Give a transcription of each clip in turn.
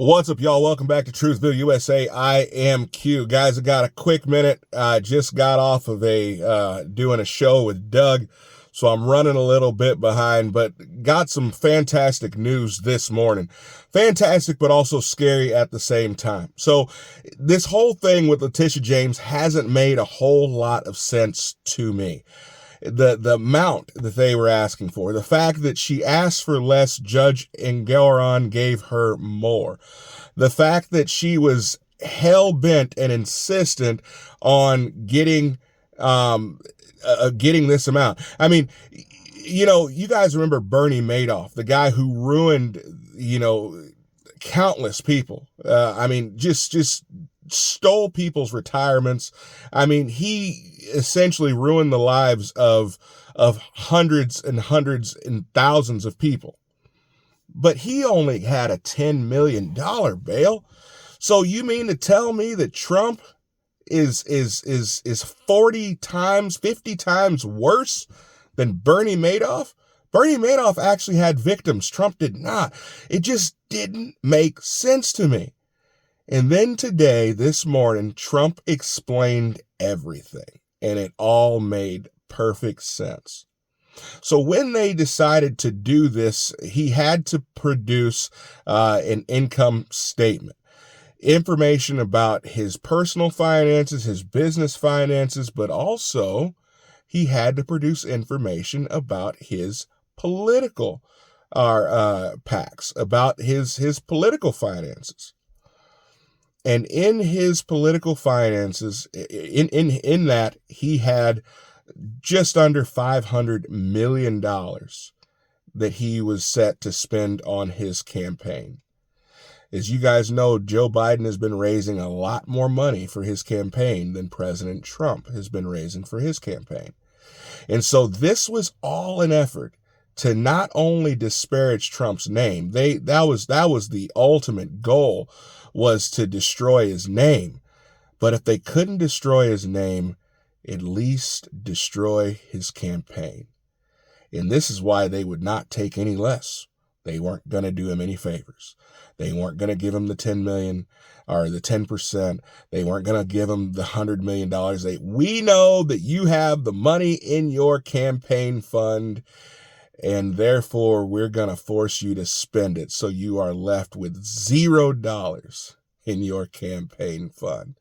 What's up, y'all? Welcome back to Truthville USA. I am Q. Guys, I got a quick minute. I just got off of doing a show with Doug, so I'm running a little bit behind, but got some fantastic news this morning. Fantastic, but also scary at the same time. So this whole thing with Letitia James hasn't made a whole lot of sense to me. The amount that they were asking for, the fact that she asked for less, Judge Engelron gave her more, the fact that she was hell-bent and insistent on getting this amount. I mean, you guys remember Bernie Madoff, the guy who ruined, countless people. Just stole people's retirements. I mean, he essentially ruined the lives of hundreds and hundreds and thousands of people. But he only had a $10 million bail. So you mean to tell me that Trump is 40 times, 50 times worse than Bernie Madoff? Bernie Madoff actually had victims. Trump did not. It just didn't make sense to me. And then today, this morning, Trump explained everything, and it all made perfect sense. So when they decided to do this, he had to produce an income statement, information about his personal finances, his business finances, but also he had to produce information about his political PACs, about his political finances. And in his political finances, in that, he had just under $500 million that he was set to spend on his campaign. As you guys know, Joe Biden has been raising a lot more money for his campaign than President Trump has been raising for his campaign. And so this was all an effort to not only disparage Trump's name. That was the ultimate goal, was to destroy his name. But if they couldn't destroy his name, at least destroy his campaign. And this is why they would not take any less. They weren't going to do him any favors. They weren't going to give him the 10 million or the 10%. They weren't going to give him the $100 million. We know that you have the money in your campaign fund, and therefore we're going to force you to spend it, so you are left with $0 in your campaign fund.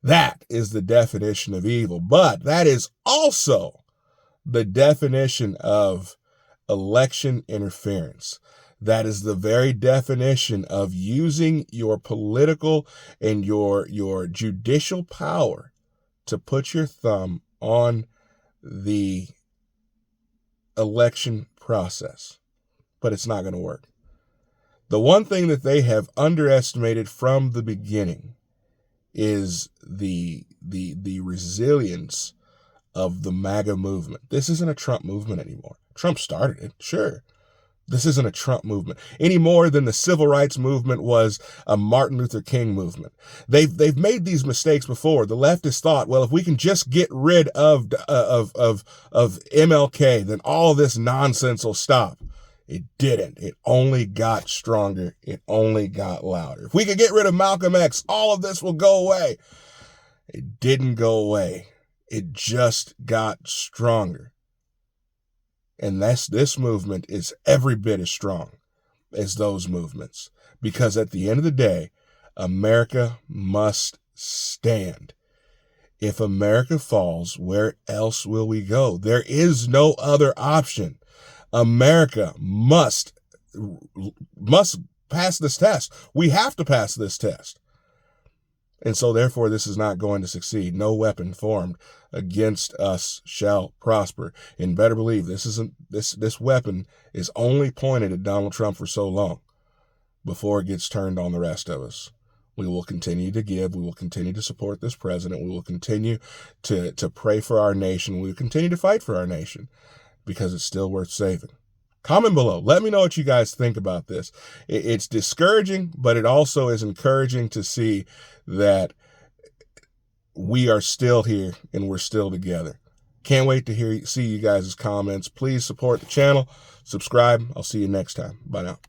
That is the definition of evil, but that is also the definition of election interference. That is the very definition of using your political and your judicial power to put your thumb on the election process. But it's not going to work. The one thing that they have underestimated from the beginning is the resilience of the MAGA movement. This isn't a Trump movement anymore. Trump started it, sure. This isn't a Trump movement any more than the civil rights movement was a Martin Luther King movement. They've made these mistakes before. The leftists thought, well, if we can just get rid of MLK, then all this nonsense will stop. It didn't. It only got stronger. It only got louder. If we could get rid of Malcolm X, all of this will go away. It didn't go away. It just got stronger. And this movement is every bit as strong as those movements. Because at the end of the day, America must stand. If America falls, where else will we go? There is no other option. America must pass this test. We have to pass this test. And so therefore this is not going to succeed. No weapon formed against us shall prosper. And better believe this weapon is only pointed at Donald Trump for so long before it gets turned on the rest of us. We will continue to give. We will continue to support this president. We will continue to pray for our nation. We will continue to fight for our nation because it's still worth saving. Comment below. Let me know what you guys think about this. It's discouraging, but it also is encouraging to see that we are still here and we're still together. Can't wait to see you guys' comments. Please support the channel. Subscribe. I'll see you next time. Bye now.